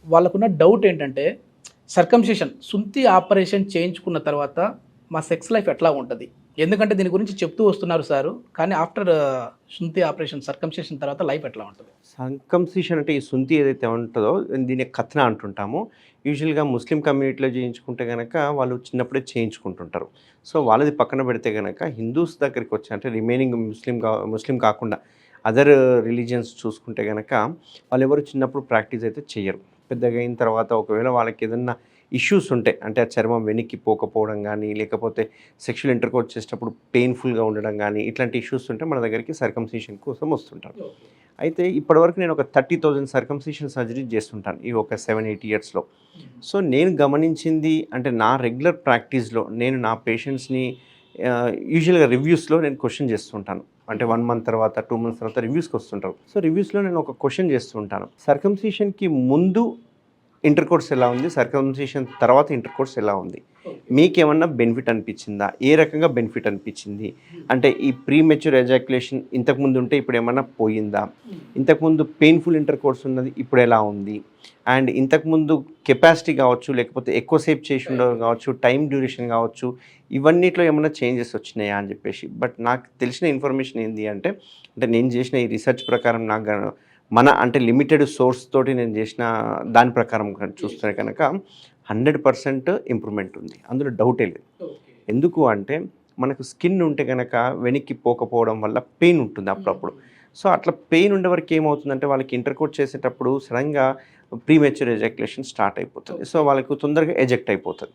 వాళ్ళకున్న డౌట్ ఏంటంటే circumcision సుంతి operation చేయించుకున్న తర్వాత మా సెక్స్ లైఫ్ ఎట్లా ఉంటుంది? ఎందుకంటే దీని గురించి చెప్తూ వస్తున్నారు సారు. కానీ ఆఫ్టర్ సుంతి ఆపరేషన్ సర్కంసిషన్ తర్వాత లైఫ్ ఎట్లా ఉంటుంది? సర్కంసిషన్ అంటే ఈ సుంతి ఏదైతే ఉంటుందో దీన్ని ఖత్నా అంటుంటాము. యూజువల్‌గా ముస్లిం కమ్యూనిటీలో చేయించుకుంటే గనక వాళ్ళు చిన్నప్పుడే చేయించుకుంటుంటారు. సో వాళ్ళది పక్కన పెడితే గనక హిందూస్ దగ్గరికి వచ్చి అంటే రిమైనింగ్ ముస్లిం కాకుండా అదర్ రిలీజియన్స్ చూసుకుంటే గనక వాళ్ళెవరు చిన్నప్పుడు ప్రాక్టీస్ అయితే చెయ్యరు. పెద్దగా అయిన తర్వాత ఒకవేళ వాళ్ళకి ఏదన్నా ఇష్యూస్ ఉంటాయి అంటే ఆ చర్మం వెనక్కి పోకపోవడం కానీ లేకపోతే సెక్షువల్ ఇంటర్‌కోర్స్ చేసేటప్పుడు పెయిన్‌ఫుల్‌గా ఉండడం కానీ ఇట్లాంటి ఇష్యూస్ ఉంటే మన దగ్గరికి సర్కంసిషన్ కోసం వస్తుంటారు. అయితే ఇప్పటివరకు నేను ఒక 30,000 సర్కంసిషన్ సర్జరీస్ చేస్తుంటాను ఈ ఒక 7, 8 ఇయర్స్‌లో. సో నేను గమనించింది అంటే నా రెగ్యులర్ ప్రాక్టీస్‌లో నేను నా పేషెంట్స్‌ని యూజువల్‌గా రివ్యూస్‌లో నేను క్వెషన్ చేస్తుంటాను. అంటే 1 మంత్ తర్వాత 2 మంత్స్ తర్వాత రివ్యూస్‌కి వస్తుంటారు. సో రివ్యూస్‌లో నేను ఒక క్వెషన్ చేస్తూ ఉంటాను. సర్కంసిషన్‌కి ముందు ఇంటర్‌కోర్స్ ఎలా ఉంది? సర్కంసిషన్ తర్వాత ఇంటర్‌కోర్స్ ఎలా ఉంది? మీకేమన్నా బెనిఫిట్ అనిపించిందా? ఏ రకంగా బెనిఫిట్ అనిపించింది? అంటే ఈ ప్రీమెచ్యూర్ ఎజాక్యులేషన్ ఇంతకుముందు ఉంటే ఇప్పుడు ఏమన్నా పోయిందా? ఇంతకుముందు పెయిన్‌ఫుల్ ఇంటర్‌కోర్స్ ఉన్నది ఇప్పుడు ఎలా ఉంది? అండ్ ఇంతకుముందు కెపాసిటీ కావచ్చు, లేకపోతే ఎక్కువసేపు చేసి ఉండడం కావచ్చు, టైం డ్యూరేషన్ కావచ్చు, ఇవన్నిట్లో ఏమన్నా చేంజెస్ వచ్చినాయా అని చెప్పేసి. బట్ నాకు తెలిసిన ఇన్ఫర్మేషన్ ఏంది అంటే, నేను చేసిన ఈ రీసెర్చ్ ప్రకారం అంటే లిమిటెడ్ సోర్స్ తోటి నేను చేసిన దాని ప్రకారం చూస్తే కనుక 100% ఇంప్రూవ్‌మెంట్ ఉంది. అందులో డౌటే లేదు. ఎందుకు అంటే మనకు స్కిన్ ఉంటే కనుక వెనక్కి పోకపోవడం వల్ల పెయిన్ ఉంటుంది అప్పుడప్పుడు. సో అట్లా పెయిన్ ఉండే వరకు ఏమవుతుందంటే వాళ్ళకి ఇంటర్‌కోర్స్ చేసేటప్పుడు సడన్‌గా ప్రీమెచ్యూర్ ఎజాక్యులేషన్ స్టార్ట్ అయిపోతుంది. సో వాళ్ళకు తొందరగా ఎజెక్ట్ అయిపోతుంది.